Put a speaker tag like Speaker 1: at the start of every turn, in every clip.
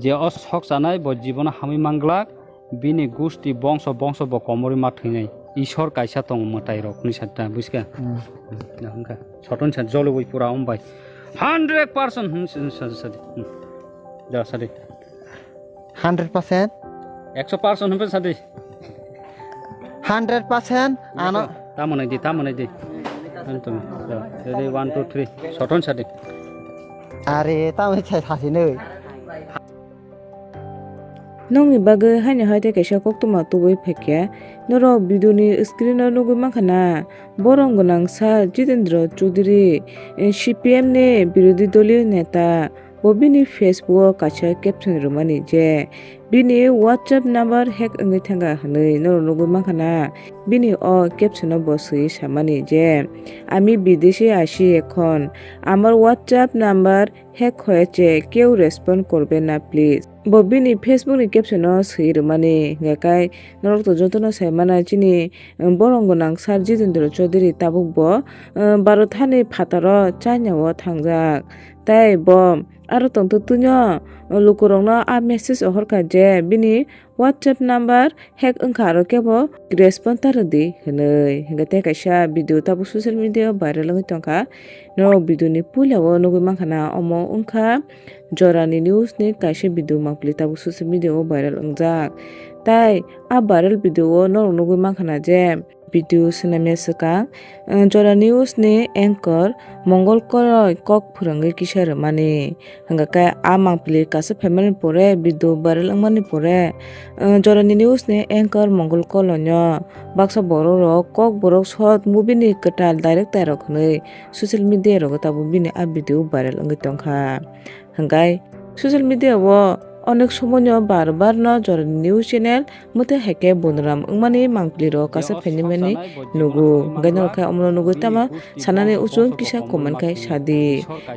Speaker 1: जे अ सक जानाय ब जीवन हामि मांगलाक बिनि गुस्ति बंश बंश ब कमरि मा थैनाय ईश्वर कायसा दं मताय रकनि साथा बुझका नांका सटन सा जलवै पुरा अमबाय 100% सादे जा सादे
Speaker 2: 100%
Speaker 1: 100% होनबे सादे
Speaker 2: 100% आनो
Speaker 1: तामनै दे antum jadi 1 2 3 सटन सादे
Speaker 2: आरे तामै सासेनै
Speaker 3: nong ibaga haina haite kaisa koktoma tubui phekya norok biduni screen nugui makhana borong gonang sa Jitendra Choudhary CPM ne birodhi doliyo neta bobini Facebook kaisa caption rumani je bini WhatsApp number hack wngwi thanga hanui norok nugui makhana bini o caption bo sui samani je ami বিদেশে আসি এখন আমার WhatsApp number hack হয়েছে কেউ respond করবে না please ববিনি Facebook ni caption o sirmani ngakai norok to jotono saimana chini borongonang sar Jitendra Choudhary tabuk bo barothani phataro chainao thangjak tai bom aro tongto tunyo lukurongno a message ohorka je bini WhatsApp number hack ongkharo kebo respond tarodi hinoi hingate kaisa video tabu social media viral ngi tongkha no video ni pulawo nugui mankhana omo ongkha JORANI NEWS ni kaisa video mangpli tabu social media o viral ongjak tai a viral video o norok nugui mankhana je video sinamya saka JORANI NEWS ni anchor mongol koroi kok phurangui kisar mani hangaka a mangpli kasa family pore video viral angmani pore JORANI NEWS ni anchor mongol kolonyo baksa borok KOKBOROK short movie ni ketal director rok hnoi social media rok tabu bini a video viral angui tongkha hangkai social media o অনেক সময় বারবার ন JORANI news channel মতে হেকে বনরাম উংমানি মাংপ্লিরো কাছে ফেনিমেনি নুগু গেনর খাই অমন নুগু তামা সানানি উচুং কিসা comment খাই সাদি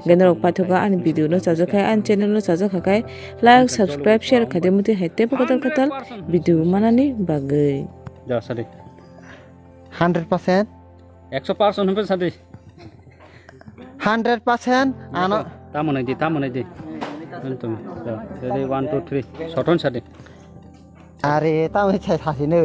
Speaker 3: গেনর পাথকা আন ভিডিও ন চাজা খাই আন চ্যানেল ন চাজা খাই লাইক সাবস্ক্রাইব শেয়ার খাদে মতে হেতে পকতাল কাতাল ভিডিও মানানি বাগৈ
Speaker 1: जा सादे
Speaker 2: 100%
Speaker 1: 100% होनबे सादे
Speaker 2: 100% आनो
Speaker 1: तामनै दे antum jadi 1 2 3 सटन सादे
Speaker 2: आरे तामै सासेनै